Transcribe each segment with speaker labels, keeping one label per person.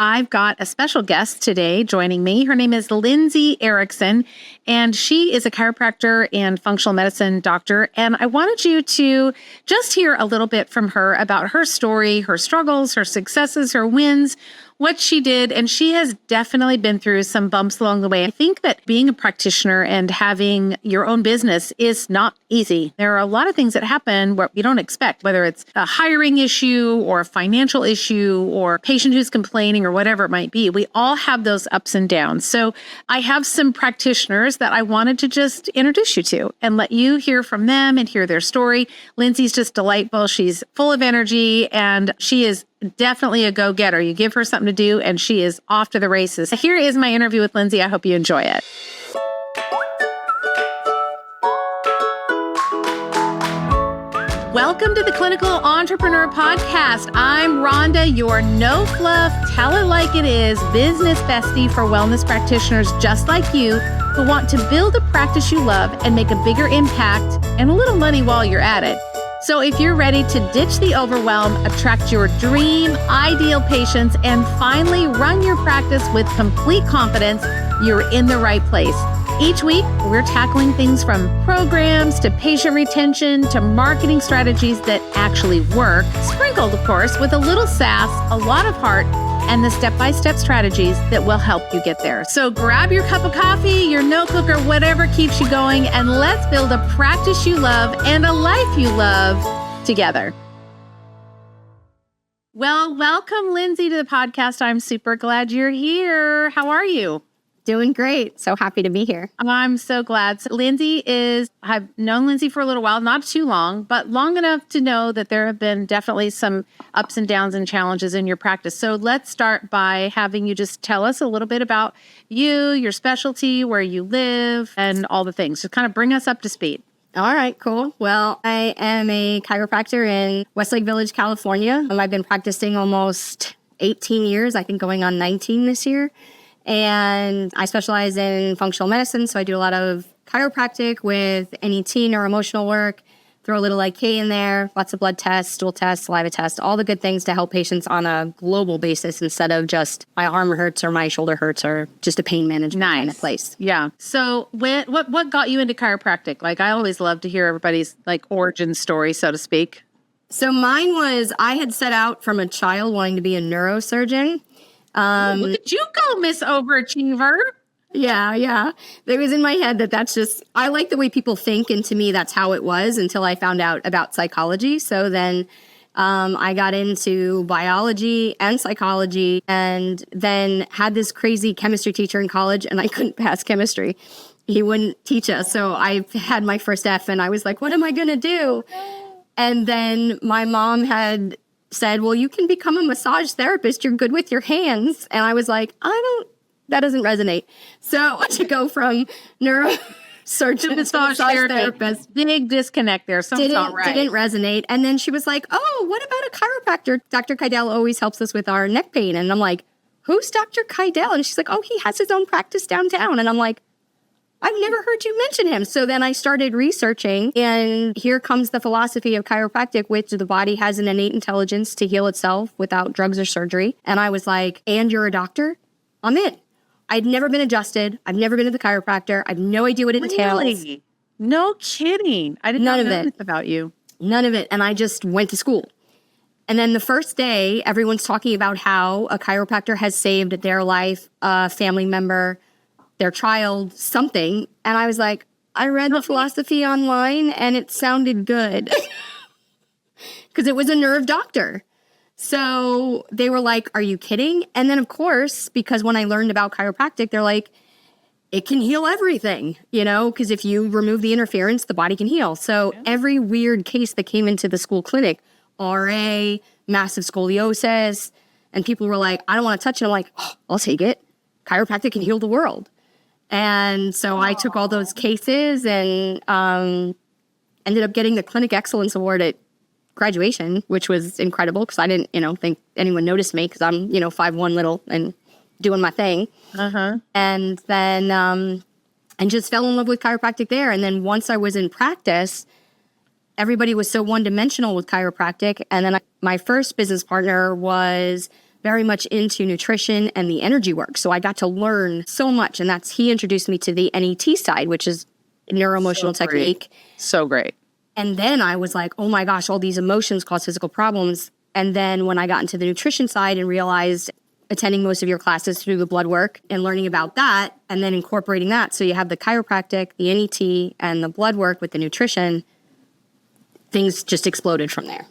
Speaker 1: I've got a special guest today joining me. Her name is Lindsay Erickson, and she is a chiropractor and functional medicine doctor. And I wanted you to just hear a little bit from her about her story, her struggles, her successes, her wins, what she did. And she has definitely been through some bumps along the way. I think that being a practitioner and having your own business is not easy. There are a lot of things that happen where you don't expect, whether it's a hiring issue or a financial issue or a patient who's complaining or whatever it might be. We all have those ups and downs. So I have some practitioners that I wanted to just introduce you to and let you hear from them and hear their story. Lindsay's just delightful. She's full of energy and she is definitely a go-getter. You give her something to do and she is off to the races. Here is my interview with Lindsay. I hope you enjoy it. Welcome to the Clinical Entrepreneur Podcast. I'm Ronda, your no-fluff, tell it like it is business bestie for wellness practitioners just like you who want to build a practice you love and make a bigger impact and a little money while you're at it. So if you're ready to ditch the overwhelm, attract your dream, ideal patients, and finally run your practice with complete confidence, you're in the right place. Each week, we're tackling things from programs to patient retention to marketing strategies that actually work, sprinkled, of course, with a little sass, a lot of heart, and the step-by-step strategies that will help you get there. So grab your cup of coffee, your notebook, or whatever keeps you going, and let's build a practice you love and a life you love together. Well, welcome, Lindsay, to the podcast. I'm super glad you're here. How are you?
Speaker 2: Doing great. So happy to be here.
Speaker 1: I'm so glad. So I've known Lindsay for a little while, not too long, but long enough to know that there have been definitely some ups and downs and challenges in your practice. So let's start by having you just tell us a little bit about you, your specialty, where you live, and all the things. Just kind of bring us up to speed.
Speaker 2: All right, cool. Well, I am a chiropractor in Westlake Village, California. I've been practicing almost 18 years, I think going on 19 this year. And I specialize in functional medicine, so I do a lot of chiropractic with NET, neuroemotional work, throw a little IK in there, lots of blood tests, stool tests, saliva tests, all the good things to help patients on a global basis instead of just my arm hurts or my shoulder hurts or just a pain management kind of place.
Speaker 1: Yeah. So what got you into chiropractic? Like I always love to hear everybody's like origin story, so to speak.
Speaker 2: So mine was, I had set out from a child wanting to be a neurosurgeon.
Speaker 1: Look at you go, Miss Overachiever.
Speaker 2: Yeah. It was in my head that's just, I like the way people think. And to me, that's how it was until I found out about psychology. So then I got into biology and psychology and then had this crazy chemistry teacher in college and I couldn't pass chemistry. He wouldn't teach us. So I had my first F and I was like, what am I going to do? And then my mom had said, well, you can become a massage therapist. You're good with your hands. And I was like, that doesn't resonate. So to go from neurosurgeon to massage therapist.
Speaker 1: Big disconnect there. Something's not right.
Speaker 2: Didn't resonate. And then she was like, oh, what about a chiropractor? Dr. Kydell always helps us with our neck pain. And I'm like, who's Dr. Kydell? And she's like, oh, he has his own practice downtown. And I'm like, I've never heard you mention him. So then I started researching, and here comes the philosophy of chiropractic, which the body has an innate intelligence to heal itself without drugs or surgery. And I was like, and you're a doctor? I'm in. I'd never been adjusted. I've never been to the chiropractor. I have no idea what it entails.
Speaker 1: Really? No kidding. I didn't know this about you.
Speaker 2: None of it. And I just went to school. And then the first day, everyone's talking about how a chiropractor has saved their life, a family member, their child, something. And I was like, I read the philosophy online and it sounded good because it was a nerve doctor. So they were like, are you kidding? And then of course, because when I learned about chiropractic, they're like, it can heal everything, because if you remove the interference, the body can heal. So every weird case that came into the school clinic, RA, massive scoliosis, and people were like, I don't want to touch it. I'm like, I'll take it. Chiropractic can heal the world. And so I took all those cases and ended up getting the Clinic Excellence Award at graduation, which was incredible because I didn't, think anyone noticed me because I'm, 5'1" little and doing my thing. And then and just fell in love with chiropractic there. And then once I was in practice, everybody was so one-dimensional with chiropractic. And then my first business partner was very much into nutrition and the energy work. So I got to learn so much. And he introduced me to the NET side, which is neuroemotional technique.
Speaker 1: So great.
Speaker 2: And then I was like, oh my gosh, all these emotions cause physical problems. And then when I got into the nutrition side and realized attending most of your classes through the blood work and learning about that and then incorporating that. So you have the chiropractic, the NET, and the blood work with the nutrition, things just exploded from there.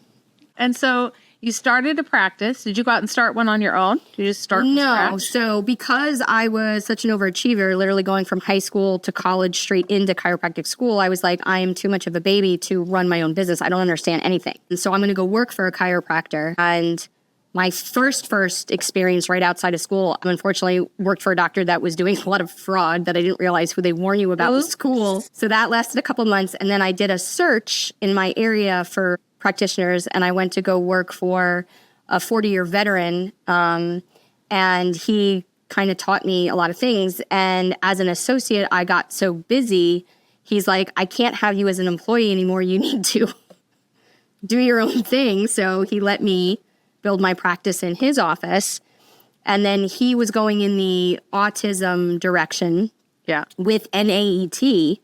Speaker 1: And so you started a practice. Did you go out and start one on your own? Did you just start from scratch?
Speaker 2: So because I was such an overachiever, literally going from high school to college straight into chiropractic school, I was like, I am too much of a baby to run my own business. I don't understand anything. And so I'm going to go work for a chiropractor. And my first experience right outside of school, I unfortunately worked for a doctor that was doing a lot of fraud that I didn't realize who they warn you about in school. So that lasted a couple months. And then I did a search in my area for practitioners, and I went to go work for a 40-year veteran. And he kind of taught me a lot of things. And as an associate, I got so busy. He's like, I can't have you as an employee anymore. You need to do your own thing. So he let me build my practice in his office. And then he was going in the autism direction with NAET.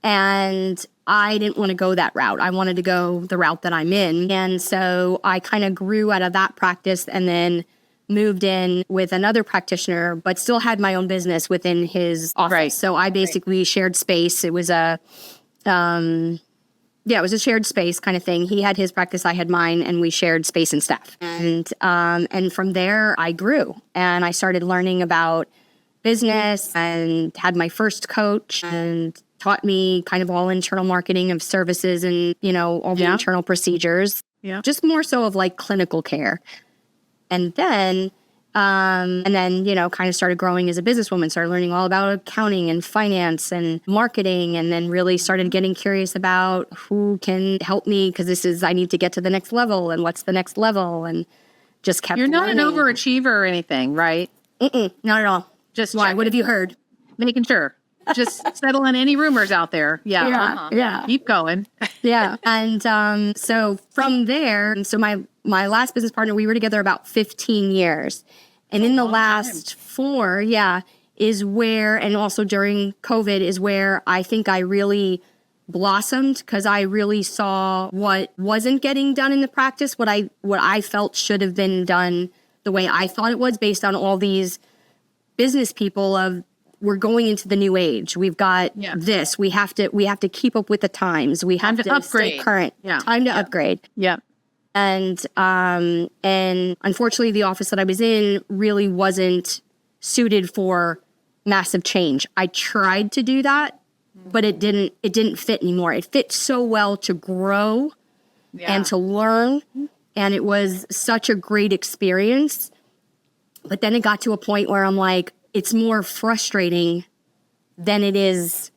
Speaker 2: And I didn't want to go that route. I wanted to go the route that I'm in. And so I kind of grew out of that practice and then moved in with another practitioner, but still had my own business within his office. Right. So I basically shared space. It was it was a shared space kind of thing. He had his practice, I had mine, and we shared space and staff. And from there, I grew and I started learning about business and had my first coach and taught me kind of all internal marketing of services and, all the internal procedures. Yeah. Just more so of like clinical care. And then, kind of started growing as a businesswoman, started learning all about accounting and finance and marketing, and then really started getting curious about who can help me because I need to get to the next level and what's the next level, and just kept learning.
Speaker 1: You're not an overachiever or anything, right?
Speaker 2: Not at all.
Speaker 1: Just
Speaker 2: why? What have you heard?
Speaker 1: Making sure. Just settle in any rumors out there. Yeah.
Speaker 2: Yeah.
Speaker 1: Keep going.
Speaker 2: Yeah. And so from there, my last business partner, we were together about 15 years. And in the last 4, is where, and also during COVID, is where I think I really blossomed because I really saw what wasn't getting done in the practice, what I felt should have been done the way I thought it was based on all these business people of, we're going into the new age. We've got this. We have to keep up with the times. We have to upgrade. Stay current. Yeah. Time to upgrade.
Speaker 1: Yeah.
Speaker 2: And unfortunately, the office that I was in really wasn't suited for massive change. I tried to do that, but it didn't fit anymore. It fit so well to grow and to learn, and it was such a great experience. But then it got to a point where I'm like, it's more frustrating than it is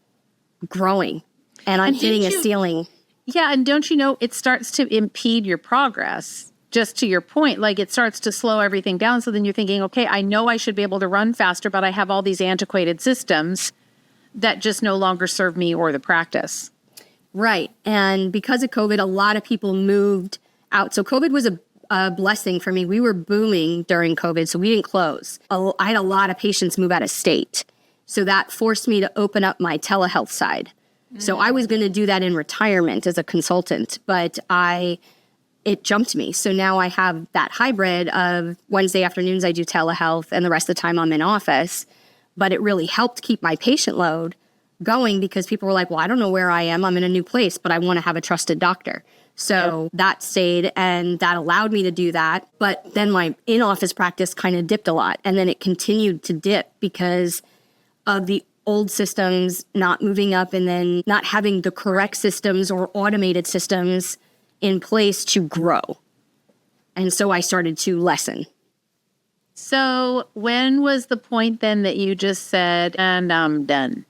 Speaker 2: growing. And I'm hitting a ceiling.
Speaker 1: Yeah, and don't you know, it starts to impede your progress. Just to your point, like it starts to slow everything down. So then you're thinking, okay, I know I should be able to run faster, but I have all these antiquated systems that just no longer serve me or the practice.
Speaker 2: Right. And because of COVID, a lot of people moved out. So COVID was a blessing for me. We were booming during COVID, so we didn't close. I had a lot of patients move out of state. So that forced me to open up my telehealth side. So I was going to do that in retirement as a consultant, but it jumped me. So now I have that hybrid of Wednesday afternoons I do telehealth and the rest of the time I'm in office. But it really helped keep my patient load going because people were like, well, I don't know where I am. I'm in a new place, but I want to have a trusted doctor. So that stayed and that allowed me to do that. But then my in-office practice kind of dipped a lot. And then it continued to dip because of the old systems not moving up and then not having the correct systems or automated systems in place to grow. And so I started to lessen.
Speaker 1: So when was the point then that you just said, and I'm done?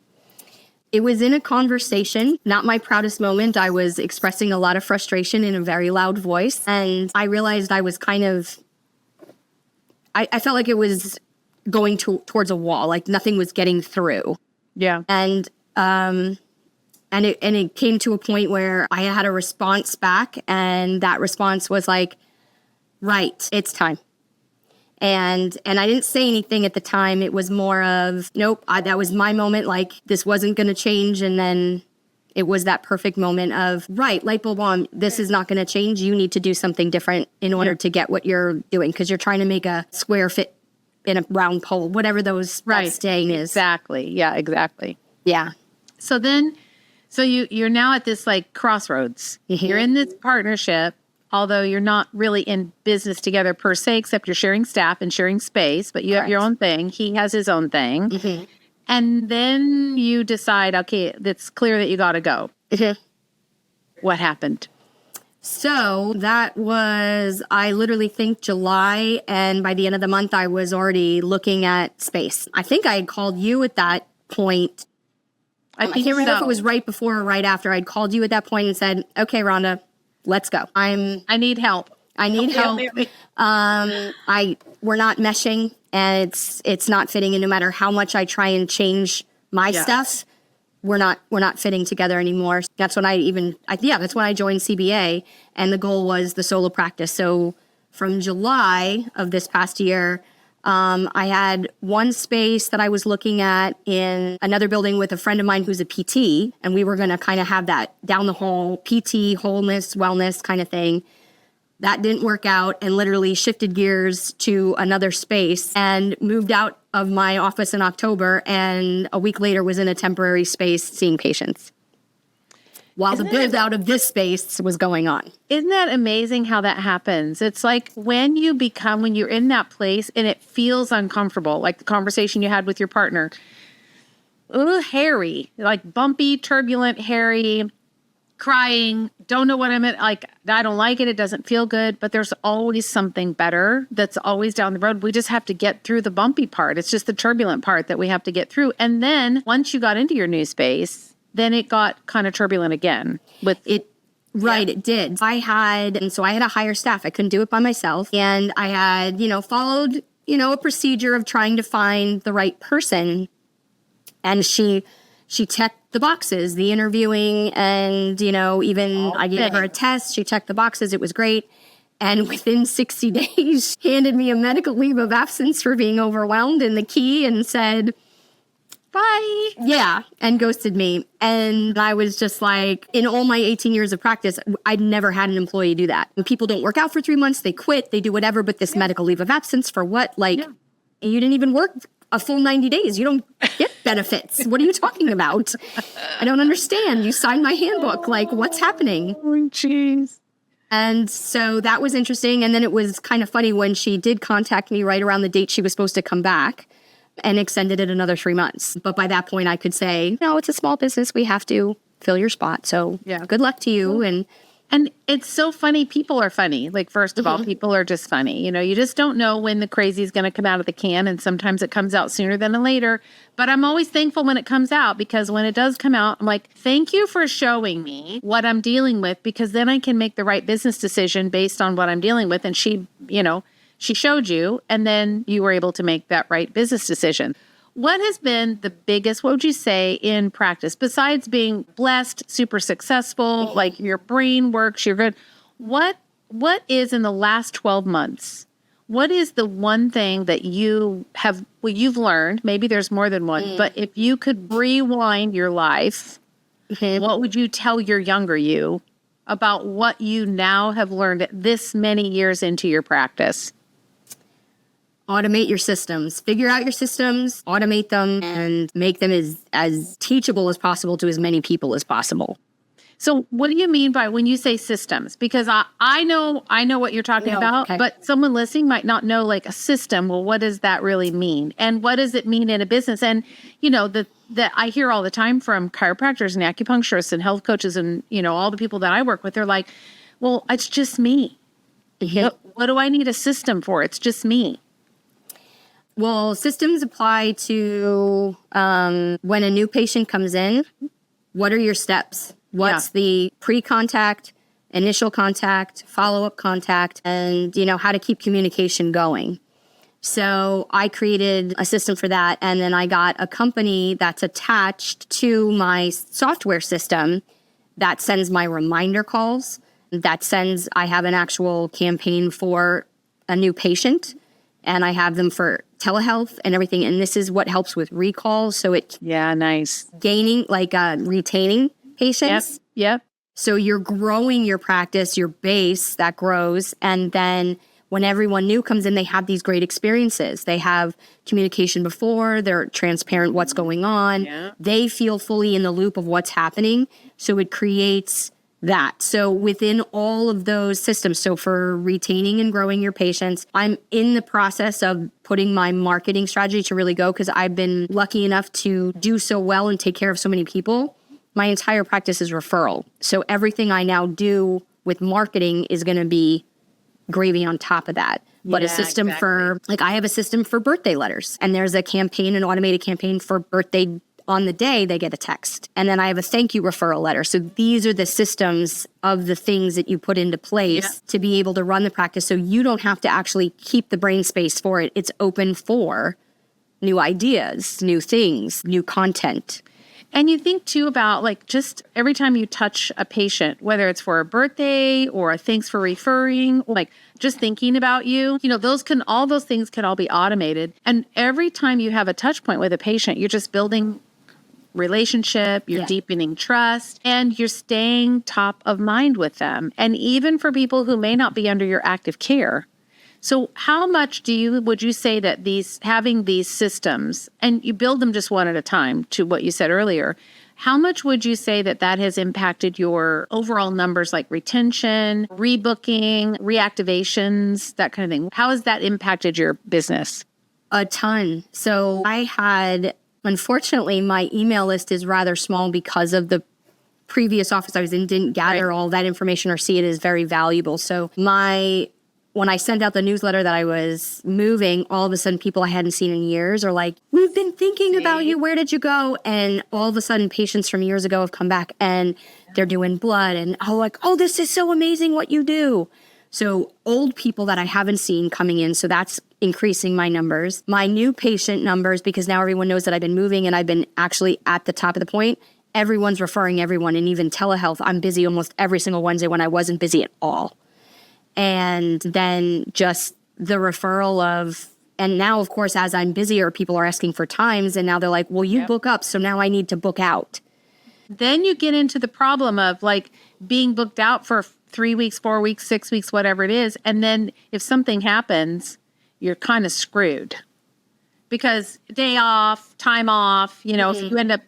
Speaker 2: It was in a conversation, not my proudest moment. I was expressing a lot of frustration in a very loud voice. And I realized I was kind of, I felt like it was going towards a wall, like nothing was getting through.
Speaker 1: Yeah.
Speaker 2: And it came to a point where I had a response back, and that response was like, right, it's time. And I didn't say anything at the time. It was more of, nope, that was my moment. Like, this wasn't going to change. And then it was that perfect moment of, right, light bulb on, this is not going to change. You need to do something different in order to get what you're doing, because you're trying to make a square fit in a round pole, whatever that saying is.
Speaker 1: Exactly. Yeah, exactly.
Speaker 2: Yeah.
Speaker 1: So you're now at this like crossroads.
Speaker 2: Mm-hmm.
Speaker 1: You're in this partnership, although you're not really in business together per se, except you're sharing staff and sharing space, but you have your own thing. He has his own thing.
Speaker 2: Mm-hmm.
Speaker 1: And then you decide, okay, it's clear that you got to go.
Speaker 2: Mm-hmm.
Speaker 1: What happened?
Speaker 2: So that was, I literally think July, and by the end of the month, I was already looking at space. I think I had called you at that point. I can't remember if it was right before or right after. I'd called you at that point and said, okay, Rhonda, let's go.
Speaker 1: I need help.
Speaker 2: I need help. We're not meshing, and it's not fitting. And no matter how much I try and change my stuff, we're not fitting together anymore. That's when that's when I joined CBA, and the goal was the solo practice. So from July of this past year, I had one space that I was looking at in another building with a friend of mine who's a PT, and we were going to kind of have that down the hall PT, wholeness, wellness kind of thing. That didn't work out, and literally shifted gears to another space and moved out of my office in October, and a week later was in a temporary space seeing patients while the build out of this space was going on.
Speaker 1: Isn't that amazing how that happens? It's like when you're in that place and it feels uncomfortable, like the conversation you had with your partner. Ooh, hairy, like bumpy, turbulent, hairy, crying, don't know what I don't like it. It doesn't feel good, but there's always something better that's always down the road. We just have to get through the bumpy part. It's just the turbulent part that we have to get through. And then once you got into your new space, then it got kind of turbulent again with it.
Speaker 2: Right, it did. I had to hire staff. I couldn't do it by myself. And I had, followed, a procedure of trying to find the right person. And she checked the boxes, the interviewing, and, I gave her a test. She checked the boxes. It was great. And within 60 days, handed me a medical leave of absence for being overwhelmed and the key and said, bye. Yeah, and ghosted me. And I was just like, in all my 18 years of practice, I'd never had an employee do that. When people don't work out for 3 months, they quit, they do whatever, but this medical leave of absence for what? You didn't even work a full 90 days. You don't get benefits. What are you talking about? I don't understand. You signed my handbook. What's happening?
Speaker 1: Oh, jeez.
Speaker 2: And so that was interesting. And then it was kind of funny when she did contact me right around the date she was supposed to come back and extended it another 3 months. But by that point, I could say, no, it's a small business. We have to fill your spot. So good luck to you.
Speaker 1: And it's so funny. People are funny. First of all, people are just funny. You just don't know when the crazy is going to come out of the can. And sometimes it comes out sooner than later. But I'm always thankful when it comes out, because when it does come out, I'm like, thank you for showing me what I'm dealing with, because then I can make the right business decision based on what I'm dealing with. And she showed you, and then you were able to make that right business decision. What has been the biggest, what would you say, in practice, besides being blessed, super successful, like your brain works, you're good, what is in the last 12 months, what is the one thing that you've learned, maybe there's more than one, but if you could rewind your life, what would you tell your younger you about what you now have learned this many years into your practice?
Speaker 2: Automate your systems. Figure out your systems, automate them, and make them as teachable as possible to as many people as possible.
Speaker 1: So what do you mean by when you say systems? Because I know what you're talking about, but someone listening might not know a system. Well, what does that really mean? And what does it mean in a business? And, that I hear all the time from chiropractors and acupuncturists and health coaches and, all the people that I work with, they're like, well, it's just me. What do I need a system for? It's just me.
Speaker 2: Well, systems apply to when a new patient comes in. What are your steps? What's the pre-contact, initial contact, follow-up contact, and, how to keep communication going. So I created a system for that, and then I got a company that's attached to my software system that sends my reminder calls, I have an actual campaign for a new patient. and I have them for telehealth and everything. And this is what helps with recalls. So it's
Speaker 1: nice.
Speaker 2: gaining, retaining patients.
Speaker 1: Yep.
Speaker 2: So you're growing your practice, your base that grows. And then when everyone new comes in, they have these great experiences. They have communication before, they're transparent what's going on.
Speaker 1: Yeah.
Speaker 2: They feel fully in the loop of what's happening. So it creates that. So within all of those systems, so for retaining and growing your patients, I'm in the process of putting my marketing strategy to really go, because I've been lucky enough to do so well and take care of so many people. My entire practice is referral. So everything I now do with marketing is going to be gravy on top of that. But a system for, I have a system for birthday letters, and there's a campaign, an automated campaign for birthday. On the day, they get a text. And then I have a thank you referral letter. So these are the systems of the things that you put into place to be able to run the practice. So you don't have to actually keep the brain space for it. It's open for new ideas, new things, new content.
Speaker 1: And you think too about just every time you touch a patient, whether it's for a birthday or a thanks for referring, just thinking about you, all those things can all be automated. And every time you have a touch point with a patient, you're just building relationship, you're deepening trust, and you're staying top of mind with them. And even for people who may not be under your active care. So how much would you say that having these systems, and you build them just one at a time, to what you said earlier, how much would you say that has impacted your overall numbers, like retention, rebooking, reactivations, that kind of thing? How has that impacted your business?
Speaker 2: A ton. So unfortunately, my email list is rather small because of the previous office I was in didn't gather all that information or see it as very valuable. So when I sent out the newsletter that I was moving, all of a sudden people I hadn't seen in years are like, we've been thinking about you. Where did you go? And all of a sudden patients from years ago have come back and they're doing blood and this is so amazing what you do. So old people that I haven't seen coming in. So that's increasing my numbers. My new patient numbers, because now everyone knows that I've been moving and I've been actually at the top of the point. Everyone's referring everyone, and even telehealth. I'm busy almost every single Wednesday when I wasn't busy at all. And then just the referral and now, of course, as I'm busier, people are asking for times, and now they're like, well, you book up, so now I need to book out.
Speaker 1: Then you get into the problem of being booked out for 3 weeks, 4 weeks, 6 weeks, whatever it is. And then if something happens, you're kind of screwed. Because day off, time off, if you end up,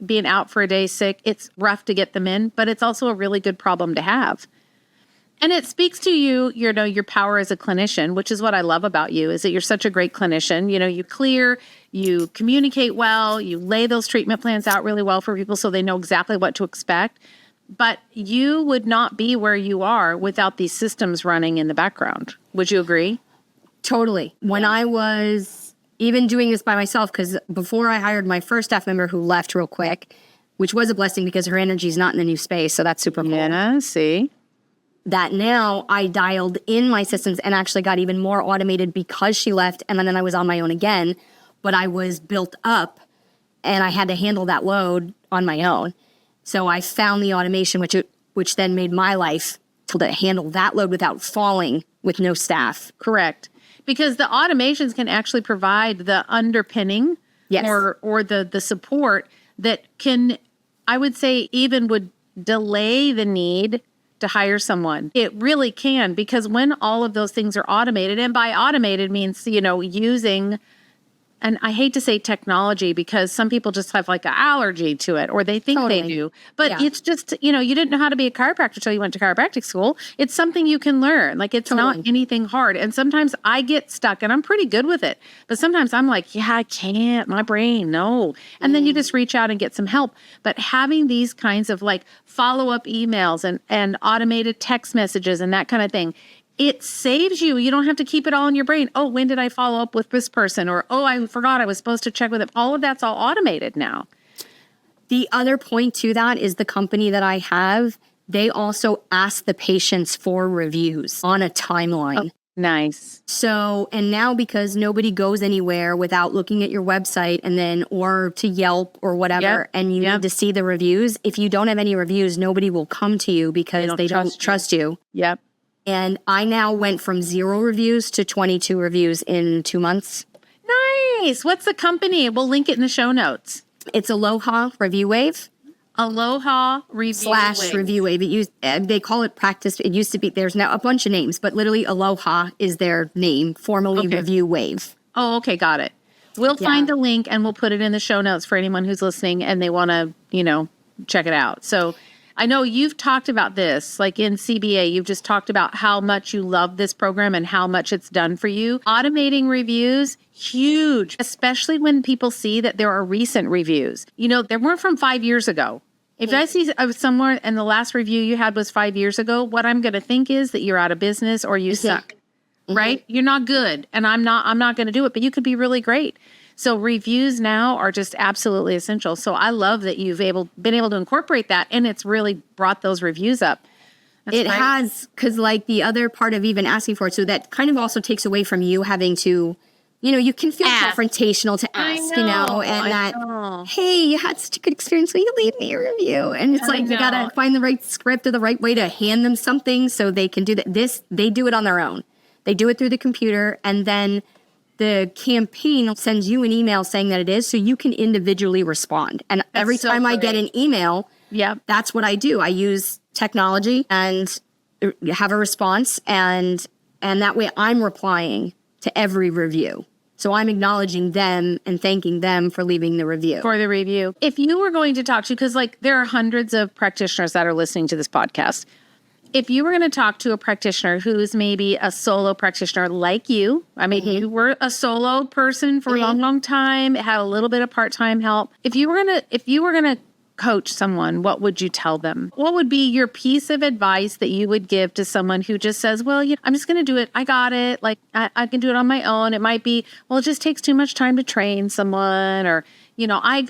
Speaker 1: being out for a day sick, it's rough to get them in, but it's also a really good problem to have. And it speaks to your power as a clinician, which is what I love about you, is that you're such a great clinician. You clear, you communicate well, you lay those treatment plans out really well for people so they know exactly what to expect. But you would not be where you are without these systems running in the background. Would you agree?
Speaker 2: Totally. When I was even doing this by myself, because before I hired my first staff member who left real quick, which was a blessing because her energy is not in the new space. So that's super cool.
Speaker 1: Yeah, see?
Speaker 2: That now I dialed in my systems and actually got even more automated because she left. And then I was on my own again, but I was built up and I had to handle that load on my own. So I found the automation, which then made my life to handle that load without falling with no staff.
Speaker 1: Correct. Because the automations can actually provide the underpinning or the support that can, I would say, even would delay the need to hire someone. It really can, because when all of those things are automated, and by automated means, using, and I hate to say technology because some people just have an allergy to it, or they think they do, but it's just, you didn't know how to be a chiropractor until you went to chiropractic school. It's something you can learn. It's not anything hard. And sometimes I get stuck and I'm pretty good with it, but sometimes I'm like, I can't, my brain, no. And then you just reach out and get some help. But having these kinds of follow-up emails and automated text messages and that kind of thing, it saves you. You don't have to keep it all in your brain. Oh, when did I follow up with this person? Or, oh, I forgot I was supposed to check with them. All of that's all automated now.
Speaker 2: The other point to that is the company that I have, they also ask the patients for reviews on a timeline.
Speaker 1: Oh, nice.
Speaker 2: So, and now because nobody goes anywhere without looking at your website or to Yelp or whatever, and you need to see the reviews. If you don't have any reviews, nobody will come to you because they don't trust you.
Speaker 1: Yep.
Speaker 2: And I now went from 0 reviews to 22 reviews in 2 months.
Speaker 1: Nice. What's the company? We'll link it in the show notes.
Speaker 2: It's Aloha Review Wave.
Speaker 1: Aloha Review
Speaker 2: / Review Wave. They call it practice. It used to be, there's now a bunch of names, but literally Aloha is their name, formerly Review Wave.
Speaker 1: Oh, okay. Got it. We'll find the link and we'll put it in the show notes for anyone who's listening and they want to, check it out. So I know you've talked about this, like in CBA, you've just talked about how much you love this program and how much it's done for you. Automating reviews, huge, especially when people see that there are recent reviews. They weren't from 5 years ago. If I see somewhere and the last review you had was 5 years ago, what I'm going to think is that you're out of business or you suck, right? You're not good. And I'm not going to do it, but you could be really great. So reviews now are just absolutely essential. So I love that you've been able to incorporate that and it's really brought those reviews up.
Speaker 2: It has, because like the other part of even asking for it, so that kind of also takes away from you having to, you can feel confrontational to ask, hey, you had such a good experience, will you leave me a review? And it's like, you got to find the right script or the right way to hand them something so they can do that. They do it on their own. They do it through the computer and then the campaign sends you an email saying that it is, so you can individually respond. And every time I get an email, that's what I do. I use technology and have a response, and that way I'm replying to every review. So I'm acknowledging them and thanking them for leaving the review.
Speaker 1: For the review. If you were going to talk to, because there are hundreds of practitioners that are listening to this podcast. If you were going to talk to a practitioner who's maybe a solo practitioner like you, I mean, you were a solo person for a long, long time, had a little bit of part-time help. If you were going to coach someone, what would you tell them? What would be your piece of advice that you would give to someone who just says, well, I'm just going to do it. I got it. Like I can do it on my own. It might be, well, it just takes too much time to train someone, or I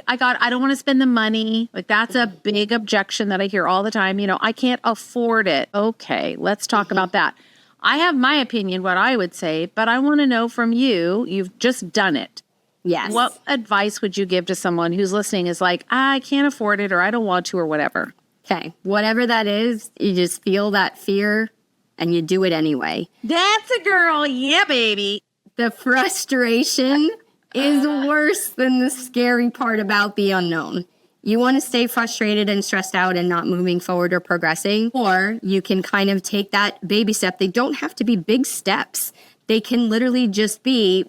Speaker 1: don't want to spend the money. Like that's a big objection that I hear all the time. I can't afford it. Okay, let's talk about that. I have my opinion, what I would say, but I want to know from you. You've just done it.
Speaker 2: Yes.
Speaker 1: What advice would you give to someone who's listening is like, I can't afford it or I don't want to or whatever?
Speaker 2: Okay. Whatever that is, you just feel that fear and you do it anyway.
Speaker 1: That's a girl. Yeah, baby.
Speaker 2: The frustration is worse than the scary part about the unknown. You want to stay frustrated and stressed out and not moving forward or progressing, or you can kind of take that baby step. They don't have to be big steps. They can literally just be,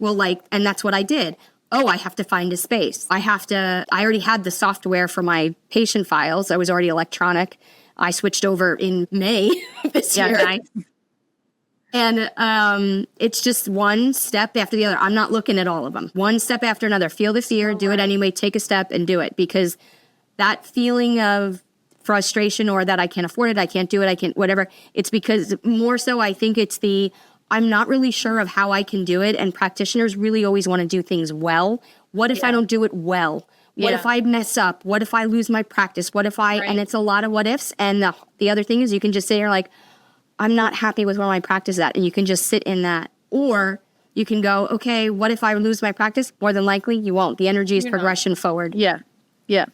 Speaker 2: and that's what I did. Oh, I have to find a space. I already had the software for my patient files. I was already electronic. I switched over in May this year.
Speaker 1: Nice.
Speaker 2: And it's just one step after the other. I'm not looking at all of them. One step after another. Feel the fear, do it anyway, take a step and do it. Because that feeling of frustration or that I can't afford it, I can't do it, I can't, whatever, it's because more so I think it's I'm not really sure of how I can do it. And practitioners really always want to do things well. What if I don't do it well? What if I mess up? What if I lose my practice? What if and it's a lot of what ifs. And the other thing is you can just say, you're like, I'm not happy with where my practice is at. And you can just sit in that. Or you can go, okay, what if I lose my practice? More than likely you won't. The energy is progression forward.
Speaker 1: Yeah. Yeah.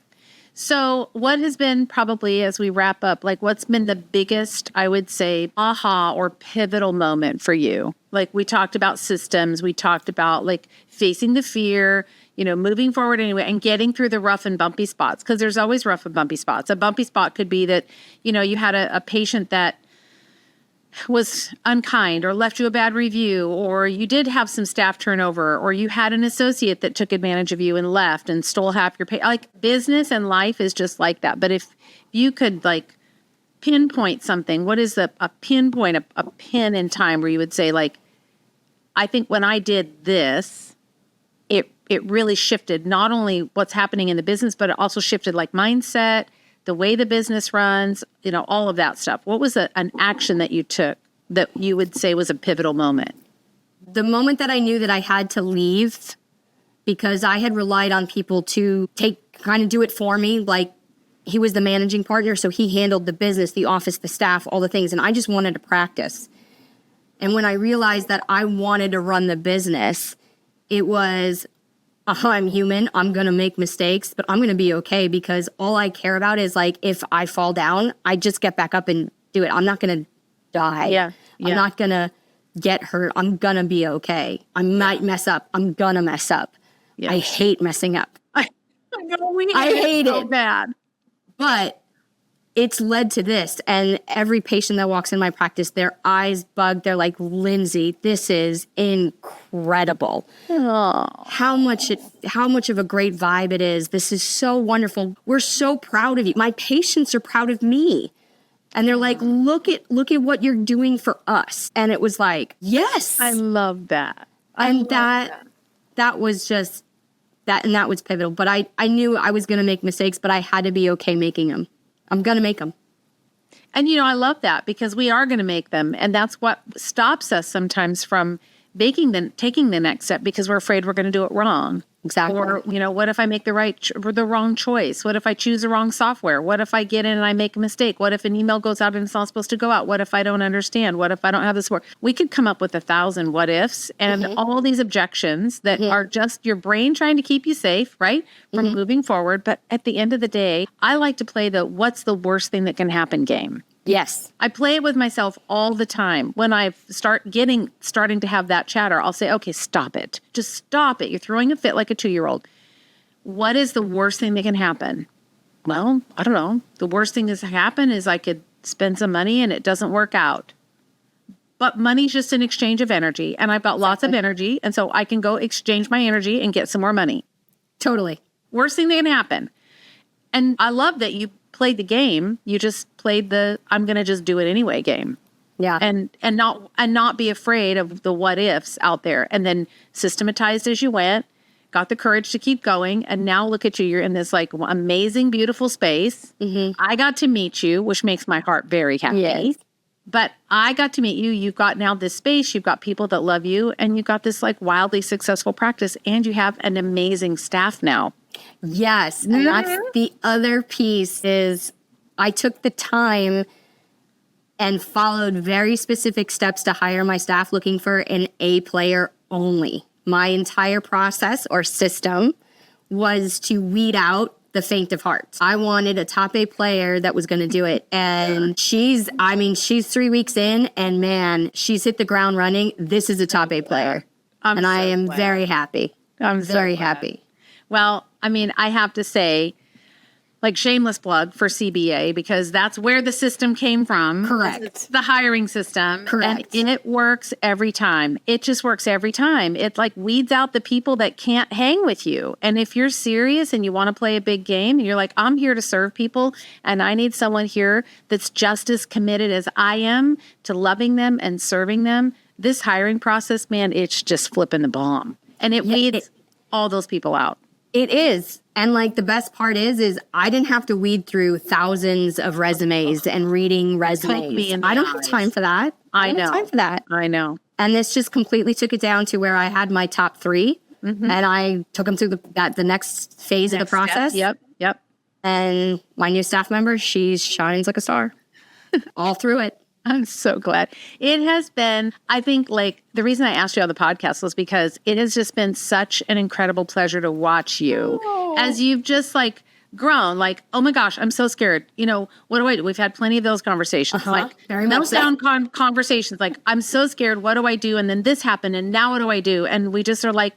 Speaker 1: So what has been probably, as we wrap up, what's been the biggest, I would say, aha or pivotal moment for you? We talked about systems. We talked about facing the fear, moving forward anyway and getting through the rough and bumpy spots, because there's always rough and bumpy spots. A bumpy spot could be that, you had a patient that was unkind or left you a bad review, or you did have some staff turnover, or you had an associate that took advantage of you and left and stole half your pay. Business and life is just like that. But if you could pinpoint something, what is a pinpoint, a pin in time where you would say I think when I did this, it really shifted not only what's happening in the business, but it also shifted mindset, the way the business runs, all of that stuff. What was an action that you took that you would say was a pivotal moment?
Speaker 2: The moment that I knew that I had to leave, because I had relied on people to do it for me. He was the managing partner, so he handled the business, the office, the staff, all the things. And I just wanted to practice. And when I realized that I wanted to run the business, it was, I'm human, I'm going to make mistakes, but I'm going to be okay, because all I care about is if I fall down, I just get back up and do it. I'm not going to die.
Speaker 1: Yeah. Yeah.
Speaker 2: I'm not going to get hurt. I'm going to be okay. I might mess up. I'm going to mess up.
Speaker 1: Yeah.
Speaker 2: I hate messing up.
Speaker 1: I know
Speaker 2: I hate
Speaker 1: so
Speaker 2: it.
Speaker 1: bad.
Speaker 2: But it's led to this. And every patient that walks in my practice, their eyes bug. They're like, Lindsay, this is incredible.
Speaker 1: Oh.
Speaker 2: How much of a great vibe it is. This is so wonderful. We're so proud of you. My patients are proud of me. And they're like, look at what you're doing for us. And it was like, yes.
Speaker 1: I love that.
Speaker 2: That was just that. And that was pivotal. But I knew I was going to make mistakes, but I had to be okay making them. I'm going to make them.
Speaker 1: And, I love that because we are going to make them. And that's what stops us sometimes from taking the next step because we're afraid we're going to do it wrong.
Speaker 2: Exactly.
Speaker 1: Or, what if I make the wrong choice? What if I choose the wrong software? What if I get in and I make a mistake? What if an email goes out and it's not supposed to go out? What if I don't understand? What if I don't have the support? We could come up with 1,000 what ifs and all these objections that are just your brain trying to keep you safe, right? From moving forward. But at the end of the day, I like to play the what's the worst thing that can happen game.
Speaker 2: Yes.
Speaker 1: I play it with myself all the time. When I starting to have that chatter, I'll say, okay, stop it. Just stop it. You're throwing a fit like a 2-year-old. What is the worst thing that can happen? Well, I don't know. The worst thing that's happen is I could spend some money and it doesn't work out. But money's just an exchange of energy. And I've got lots of energy. And so I can go exchange my energy and get some more money.
Speaker 2: Totally.
Speaker 1: Worst thing that can happen. And I love that you played the game. You just played the I'm going to just do it anyway game.
Speaker 2: Yeah.
Speaker 1: And not be afraid of the what ifs out there, and then systematized as you went, got the courage to keep going. And now look at you. You're in this like amazing, beautiful space. I got to meet you, which makes my heart very happy.
Speaker 2: Yes.
Speaker 1: But I got to meet you. You've got now this space. You've got people that love you, and you've got this like wildly successful practice, and you have an amazing staff now.
Speaker 2: Yes. And that's the other piece is I took the time and followed very specific steps to hire my staff looking for an A player only. My entire process or system was to weed out the faint of heart. I wanted a top A player that was going to do it. And she's 3 weeks in and man, she's hit the ground running. This is a top A player. I am very happy.
Speaker 1: I'm
Speaker 2: very happy.
Speaker 1: Well, I have to say, like shameless plug for CBA because that's where the system came from.
Speaker 2: Correct.
Speaker 1: It's the hiring system.
Speaker 2: Correct.
Speaker 1: And it works every time. It just works every time. It like weeds out the people that can't hang with you. And if you're serious and you want to play a big game, you're like, I'm here to serve people and I need someone here that's just as committed as I am to loving them and serving them. This hiring process, man, it's just flipping the bomb. And it weeds all those people out.
Speaker 2: It is. And like the best part is I didn't have to weed through thousands of resumes and reading resumes. I don't have time for that.
Speaker 1: I know.
Speaker 2: Have time for that.
Speaker 1: I know.
Speaker 2: And this just completely took it down to where I had my top 3 and I took them through the next phase of the process.
Speaker 1: Yep.
Speaker 2: And my new staff member, she shines like a star all through it.
Speaker 1: I'm so glad. It has been, I think, like, the reason I asked you on the podcast was because it has just been such an incredible pleasure to watch you as you've just, like, grown. Like, oh my gosh, I'm so scared. What do I do? We've had plenty of those conversations. Like,
Speaker 2: very much
Speaker 1: meltdown conversations. Like, I'm so scared. What do I do? And then this happened. And now what do I do? And we just are like,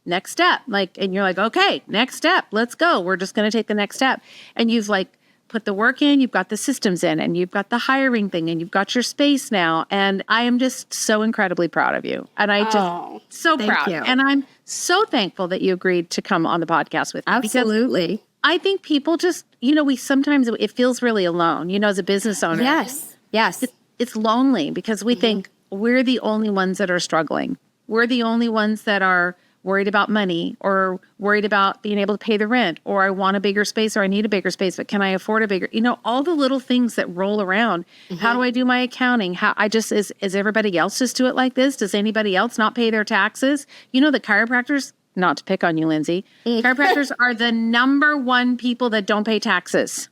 Speaker 1: next step. Like, and you're like, okay, next step. Let's go. We're just going to take the next step. And you've, like, put the work in, you've got the systems in, and you've got the hiring thing, and you've got your space now. And I am just so incredibly proud of you. And I just so proud.
Speaker 2: You.
Speaker 1: And I'm so thankful that you agreed to come on the podcast with me.
Speaker 2: Absolutely.
Speaker 1: I think people just, we sometimes it feels really alone, as a business owner.
Speaker 2: Yes.
Speaker 1: It's lonely because we think we're the only ones that are struggling. We're the only ones that are worried about money or worried about being able to pay the rent, or I want a bigger space or I need a bigger space, but can I afford a bigger, all the little things that roll around. How do I do my accounting? Is everybody else just do it like this? Does anybody else not pay their taxes? The chiropractors, not to pick on you, Lindsay, chiropractors are the number one people that don't pay taxes.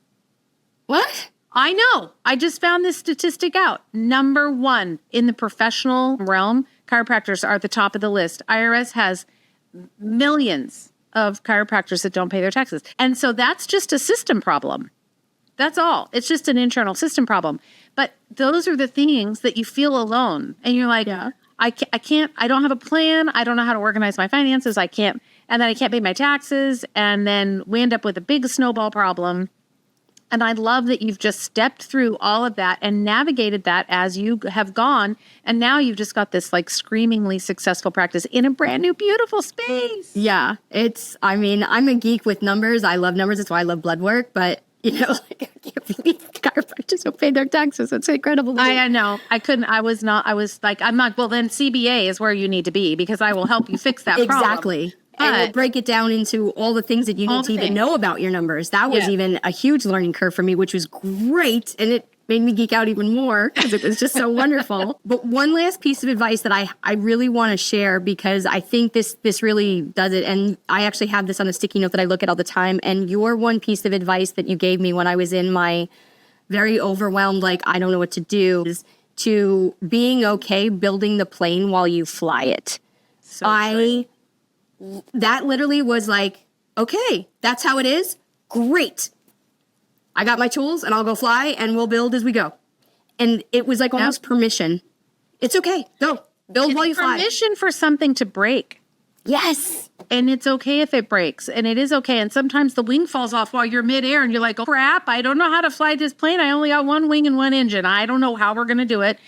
Speaker 2: What?
Speaker 1: I know. I just found this statistic out. Number one in the professional realm, chiropractors are at the top of the list. IRS has millions of chiropractors that don't pay their taxes. And so that's just a system problem. That's all. It's just an internal system problem. But those are the things that you feel alone. And you're like, I can't, I don't have a plan. I don't know how to organize my finances. I can't, and then I can't pay my taxes. And then we end up with a big snowball problem. And I love that you've just stepped through all of that and navigated that as you have gone. And now you've just got this like screamingly successful practice in a brand new, beautiful space.
Speaker 2: Yeah. I'm a geek with numbers. I love numbers. That's why I love blood work. But, like, I can't believe chiropractors don't pay their taxes. It's incredible.
Speaker 1: I know. I couldn't. I was like, I'm not. Well, then CBA is where you need to be because I will help you fix that problem.
Speaker 2: Exactly. And we'll break it down into all the things that you need to even know about your numbers. That was even a huge learning curve for me, which was great. And it made me geek out even more because it was just so wonderful. But one last piece of advice that I really want to share, because I think this really does it. And I actually have this on a sticky note that I look at all the time. And your one piece of advice that you gave me when I was in my very overwhelmed, like, I don't know what to do, is to being okay building the plane while you fly it. That literally was like, okay, that's how it is. Great. I got my tools and I'll go fly and we'll build as we go. And it was like almost permission. It's okay. Go. Build while you fly.
Speaker 1: Permission for something to break.
Speaker 2: Yes.
Speaker 1: And it's okay if it breaks. And it is okay. And sometimes the wing falls off while you're midair and you're like, oh, crap, I don't know how to fly this plane. I only got one wing and one engine. I don't know how we're going to do it.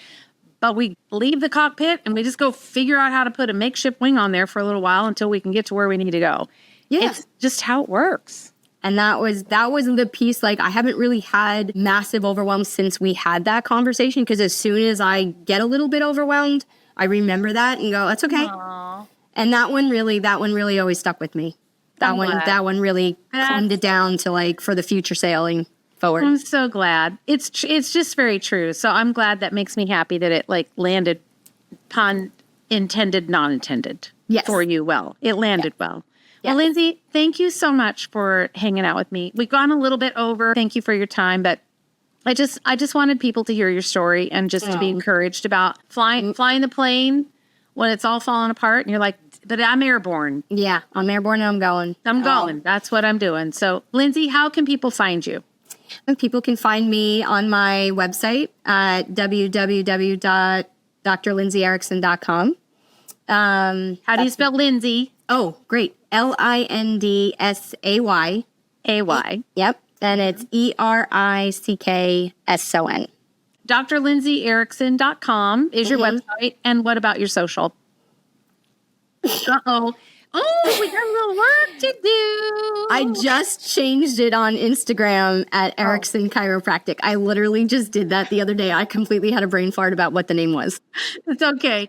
Speaker 1: But we leave the cockpit and we just go figure out how to put a makeshift wing on there for a little while until we can get to where we need to go.
Speaker 2: Yeah.
Speaker 1: It's just how it works.
Speaker 2: And that was the piece. Like, I haven't really had massive overwhelm since we had that conversation, because as soon as I get a little bit overwhelmed, I remember that and go, that's okay.
Speaker 1: Aww.
Speaker 2: And that one really always stuck with me. That one really calmed it down to, like, for the future sailing forward.
Speaker 1: I'm so glad. It's just very true. So I'm glad. That makes me happy that it like landed, pun intended, non-intended, for you well. It landed well. Yes. Well, Lindsay, thank you so much for hanging out with me. We've gone a little bit over. Thank you for your time, but I just wanted people to hear your story and just to be encouraged about flying the plane when it's all falling apart and you're like, but I'm airborne.
Speaker 2: Yeah, I'm airborne and I'm going.
Speaker 1: going. That's what I'm doing. So, Lindsay, how can people find you?
Speaker 2: And people can find me on my website at www.drlindsayerickson.com.
Speaker 1: How do you spell Lindsay?
Speaker 2: Oh, great. Lindsay.
Speaker 1: AY.
Speaker 2: Yep. And it's ERICKSON.
Speaker 1: drlindsayerickson.com is your website. And what about your social? Uh-oh. Oh, we got a little work to do.
Speaker 2: I just changed it on Instagram at Erickson Chiropractic. I literally just did that the other day. I completely had a brain fart about what the name was.
Speaker 1: It's okay.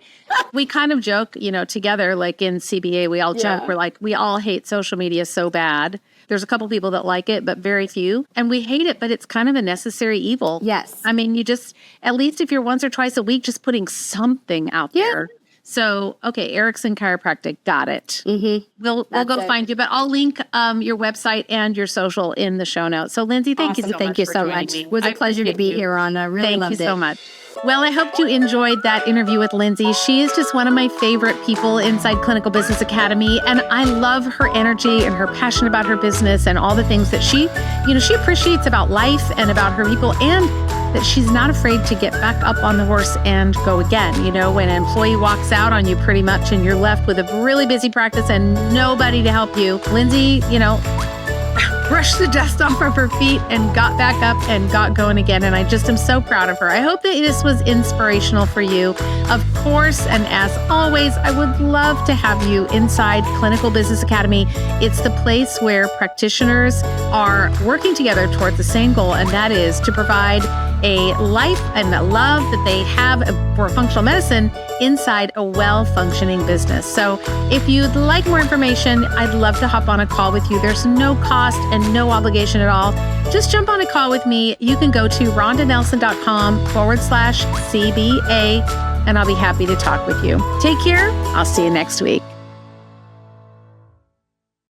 Speaker 1: We kind of joke, together, like in CBA, we all joke. We're like, we all hate social media so bad. There's a couple people that like it, but very few. And we hate it, but it's kind of a necessary evil.
Speaker 2: Yes.
Speaker 1: I mean, you just, at least if you're once or twice a week, just putting something out there. So, okay, Erickson Chiropractic, got it. Mm-hmm. We'll go find you, but I'll link your website and your social in the show notes. So, Lindsay, thank you so much.
Speaker 2: It was a pleasure to be here, Ronda. Really loved it.
Speaker 1: Thank you so much. Well, I hope you enjoyed that interview with Lindsay. She is just one of my favorite people inside Clinical Business Academy, and I love her energy and her passion about her business and all the things that she appreciates about life and about her people, and that she's not afraid to get back up on the horse and go again. When an employee walks out on you pretty much and you're left with a really busy practice and nobody to help you, Lindsay, brushed the dust off of her feet and got back up and got going again. And I just am so proud of her. I hope that this was inspirational for you. Of course, and as always, I would love to have you inside Clinical Business Academy. It's the place where practitioners are working together towards the same goal, and that is to provide a life and a love that they have for functional medicine inside a well-functioning business. So if you'd like more information, I'd love to hop on a call with you. There's no cost and no obligation at all. Just jump on a call with me. You can go to rondanelson.com/CBA, and I'll be happy to talk with you. Take care. I'll see you next week.